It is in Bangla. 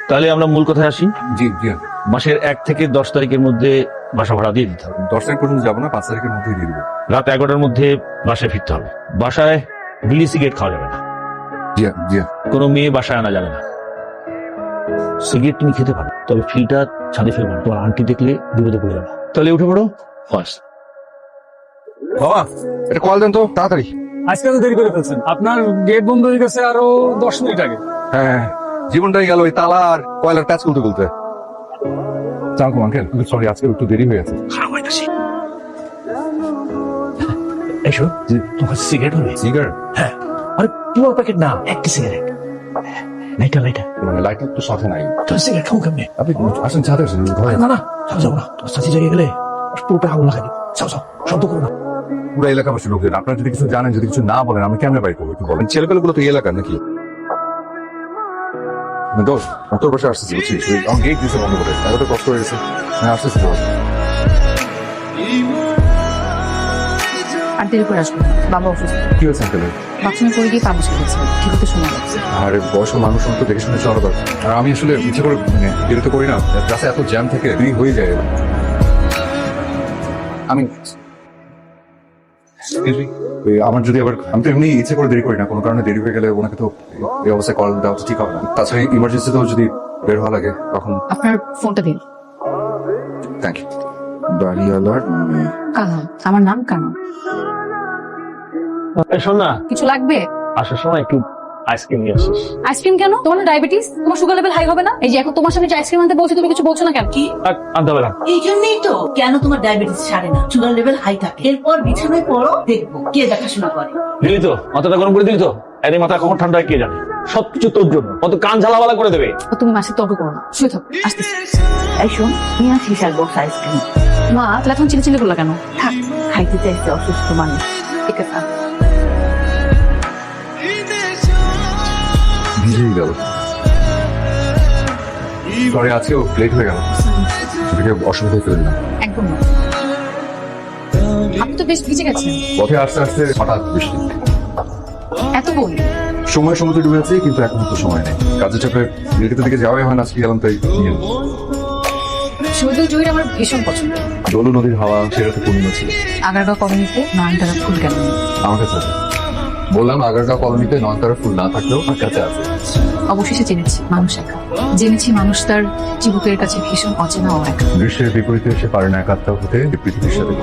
তাহলে আমরা মূল কথায় আসি। জি জি, মাসের 1 থেকে 10 তারিখের মধ্যে বাসা ভাড়া দিয়ে দিতে হবে। 10 তারিখ পর্যন্ত যাবো না, 5 তারিখের মধ্যেই দিয়ে দেবো। রাত 11টার মধ্যে বাসায় ফিরতে হবে। বাসায় বিড়ি সিগারেট খাওয়া যাবে না, জি জি। কোনো মেয়ে বাসায় আনা যাবে না। সিগারেট তুমি খেতে পারো, তবে ফিটা ছাদে ফেলবে না, তোমার আন্টি দেখলে বিপদে পড়ে যাবে। তাহলে উঠে পড়ো ফার্স্ট। বাবা এটা কল দেন তো তাড়াতাড়ি। আজকে তো দেরি করে ফেলছেন, আপনার গেট বন্ধ হয়ে গেছে আরো 10 মিনিট আগে। হ্যাঁ, জীবনটাই গেল ওই তালা আর কয়লার প্যাচ খুলতে খুলতে। চালকো আঙ্কেল, সরি আজকে একটু দেরি হয়ে গেছে। খারাপ হইতেছি। এসো, তোমার সিগারেট হবে? সিগারেট? হ্যাঁ, আরে পুরো প্যাকেট না, একটা সিগারেট। লাইটার লাইটার, মানে লাইটার তো সাথে নাই। তোমার সিগারেট খাও কেমনে? আপনি আসেন ছাদে আসেন ঘরে। না না, যাবো না, তোমার সাথে জায়গায় গেলে পুরোটা আগুন লাগাই দিই। যাও যাও, শব্দ করো না। পুরো এলাকাবাসী লোকজন, আপনারা যদি কিছু জানেন, যদি কিছু না বলেন, আমি কেমনে বাড়ি করবো একটু বলেন। ছেলেপেলেগুলো তো এই এলাকার নাকি? দোষ তোর বসে আসতেছি বুঝছিস, আমার গেট দিয়েছে বন্ধ করে, এত কষ্ট হয়ে গেছে। হ্যাঁ আসতেছি তো। আর দেরি করে আসবো না, বাবা অসুস্থ। কি হয়েছে আঙ্কেলের? বাথরুমে পড়ে গিয়ে পা বসে গেছে, ঠিক হতে সময় লাগছে। আর বয়স্ক মানুষ তো দেখে শুনে চলা দরকার। আর আমি আসলে ইচ্ছে করে মানে বেরোতে করি না, রাস্তায় এত জ্যাম থেকে দেরি হয়ে যায়। আমি আমার যদি আবার, আমি তো এমনি ইচ্ছে করে দেরি করি না, কোনো কারণে দেরি হয়ে গেলে ওনাকে তো এই অবস্থায় কল দেওয়া তো ঠিক হবে না। তাছাড়া ইমার্জেন্সিতেও যদি বের হওয়া লাগে তখন। আপনার ফোনটা দিন। Thank you. বাড়িওয়ালার মেয়ে। কানন, আমার নাম কানন। শোন না, কিছু লাগবে? আসার সময় একটু আইসক্রিম নিয়ে আসিস। আইসক্রিম কেন? তোমার ডায়াবেটিস, তোমার সুগার লেভেল হাই হবে না? এই যে এখন তোমার সামনে আইসক্রিম আনতে বলছি, তুমি কিছু বলছো না কেন? কি আনতে হবে না। এই জন্যই তো কেন তোমার ডায়াবেটিস ছাড়ে না, সুগার লেভেল হাই থাকে। এরপর বিছানায় পড়ো, দেখবো কে দেখাশোনা করে। দিলি তো, মাথাটা গরম করে দিলি তো। এর মাথা কখন ঠান্ডা হয় কে জানে। সবকিছু তোর জন্য, কত কান ঝালাবালা করে দেবে। তুমি মাসে তর্ক করো না, শুয়ে থাকো, আসতেছি। এই শোন, নিয়ে আসিস আর বক্স আইসক্রিম। মা তাহলে এখন চিলে চিলে করলা কেন? থাক, খাইতে চাইছে অসুস্থ মানুষ। ঠিক আছে। ভিজেই গেল। সরি আজকেও লেট হয়ে গেল, সেটাকে অসুবিধায় ফেলে দিলাম। একদম না, আপনি তো বেশ ভিজে গেছেন। পথে আস্তে আস্তে হঠাৎ বৃষ্টি। এত বলি সময় সমুদ্রে ডুবেছি, কিন্তু এখন তো সময় নেই। কাজের চাপে নীলক্ষেতের দিকে যাওয়াই হয় না, আজকে গেলাম তাই নিয়ে এলাম। শহীদুল জহির আমার ভীষণ পছন্দ। দোলু নদীর হাওয়া সেরাতে পূর্ণিমা ছিল। আগারগাঁও কলোনিতে নয়নতারা ফুল কেন নেই? আমার কাছে আছে। বললাম আগারগাঁও কলোনিতে নয়নতারা ফুল না থাকলেও আমার কাছে আছে। অবশেষে জেনেছি মানুষ একা, জেনেছি মানুষ তার জীবকের কাছে ভীষণ অচেনা ও একা। দৃশ্যের বিপরীতে এসে পারে না একাত্ম হতে পৃথিবীর সাথে।